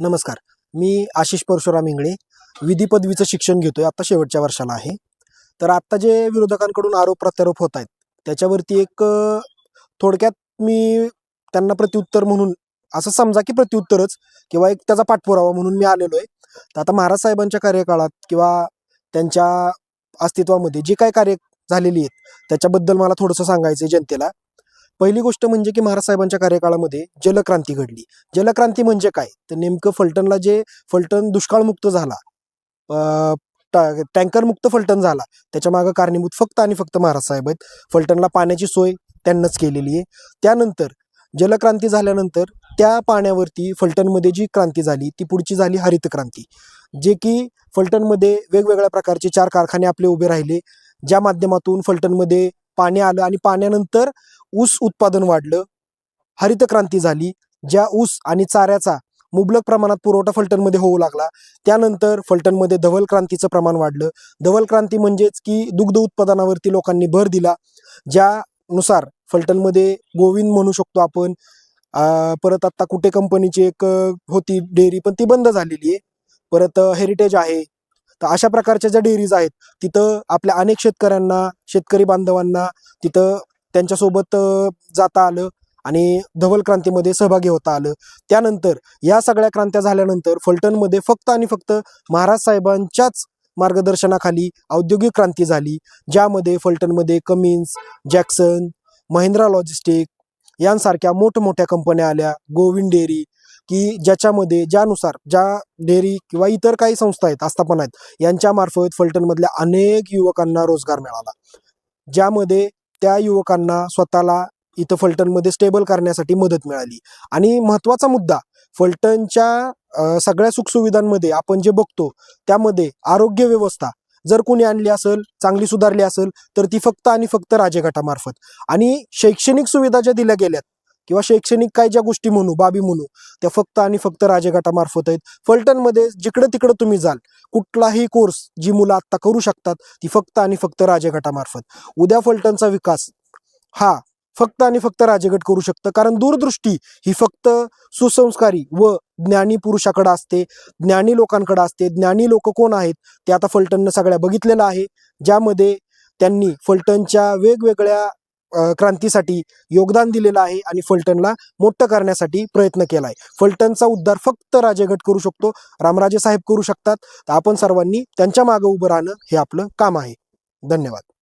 नमस्कार. मी आशिष परशुराम इंगळे विधी पदवीचं शिक्षण घेतोय. आता शेवटच्या वर्षाला आहे. तर आता जे विरोधकांकडून आरोप प्रत्यारोप होत आहेत त्याच्यावरती एक थोडक्यात मी त्यांना प्रत्युत्तर म्हणून असं समजा की प्रत्युत्तरच किंवा एक त्याचा पाठपुरावा म्हणून मी आलेलो आहे. तर आता महाराज साहेबांच्या कार्यकाळात किंवा त्यांच्या अस्तित्वामध्ये जी काय कार्य झालेली आहेत त्याच्याबद्दल मला थोडंसं सांगायचं आहे जनतेला. पहिली गोष्ट म्हणजे की महाराज साहेबांच्या कार्यकाळामध्ये जलक्रांती घडली. जलक्रांती म्हणजे काय तर नेमकं फलटणला जे फलटण दुष्काळमुक्त झाला, टँकर मुक्त फलटण झाला, त्याच्या मागे कारणीभूत फक्त आणि फक्त महाराज साहेब आहेत. फलटणला पाण्याची सोय त्यांनाच केलेली आहे. त्यानंतर जलक्रांती झाल्यानंतर त्या पाण्यावरती फलटणमध्ये जी क्रांती झाली ती पुढची झाली हरित क्रांती, जे की फलटणमध्ये वेगवेगळ्या प्रकारचे 4 कारखाने आपले उभे राहिले, ज्या माध्यमातून फलटणमध्ये पाणी आलं आणि पाण्यानंतर ऊस उत्पादन वाढलं. हरित क्रांती झाली, ज्या ऊस आणि चाऱ्याचा मुबलक प्रमाणात पुरवठा फलटणमध्ये होऊ लागला. त्यानंतर फलटणमध्ये धवल क्रांतीचं प्रमाण वाढलं. धवल क्रांती म्हणजेच की दुग्ध उत्पादनावरती लोकांनी भर दिला, ज्यानुसार फलटणमध्ये गोविंद म्हणू शकतो आपण. परत आता कुठे कंपनीची एक होती डेअरी पण ती बंद झालेली आहे. परत हेरिटेज आहे. तर अशा प्रकारच्या ज्या डेअरीज आहेत तिथं आपल्या अनेक शेतकऱ्यांना, शेतकरी बांधवांना तिथं त्यांच्यासोबत जाता आलं आणि धवल क्रांतीमध्ये सहभागी होता आलं. त्यानंतर या सगळ्या क्रांत्या झाल्यानंतर फलटणमध्ये फक्त आणि फक्त महाराज साहेबांच्याच मार्गदर्शनाखाली औद्योगिक क्रांती झाली, ज्यामध्ये फलटणमध्ये कमिन्स, जॅक्सन, महिंद्रा लॉजिस्टिक यांसारख्या मोठमोठ्या कंपन्या आल्या. गोविंद डेअरी की ज्याच्यामध्ये ज्यानुसार ज्या डेअरी किंवा इतर काही संस्था आहेत, आस्थापना आहेत, यांच्यामार्फत फलटणमधल्या अनेक युवकांना रोजगार मिळाला, ज्यामध्ये त्या युवकांना स्वतःला इथं फलटणमध्ये स्टेबल करण्यासाठी मदत मिळाली. आणि महत्त्वाचा मुद्दा फलटणच्या सगळ्या सुखसुविधांमध्ये आपण जे बघतो त्यामध्ये आरोग्य व्यवस्था जर कोणी आणली असेल, चांगली सुधारली असेल तर ती फक्त आणि फक्त राजे गटामार्फत. आणि शैक्षणिक सुविधा ज्या दिल्या गेल्यात किंवा शैक्षणिक काय ज्या गोष्टी म्हणू, बाबी म्हणू, त्या फक्त आणि फक्त राजे गटामार्फत आहेत. फलटणमध्ये जिकडं तिकडं तुम्ही जाल, कुठलाही कोर्स जी मुलं आत्ता करू शकतात ती फक्त आणि फक्त राजे गटामार्फत. उद्या फलटणचा विकास हा फक्त आणि फक्त राजगट करू शकतं, कारण दूरदृष्टी ही फक्त सुसंस्कारी व ज्ञानी पुरुषाकडे असते, ज्ञानी लोकांकडे असते. ज्ञानी लोक कोण आहेत ते आता फलटणनं सगळ्या बघितलेलं आहे, ज्यामध्ये त्यांनी फलटणच्या वेगवेगळ्या क्रांतीसाठी योगदान दिलेलं आहे आणि फलटणला मोठं करण्यासाठी प्रयत्न केला आहे. फलटणचा उद्धार फक्त राजेगट करू शकतो, रामराजे साहेब करू शकतात. तर आपण सर्वांनी त्यांच्या मागे उभं राहणं हे आपलं काम आहे. धन्यवाद.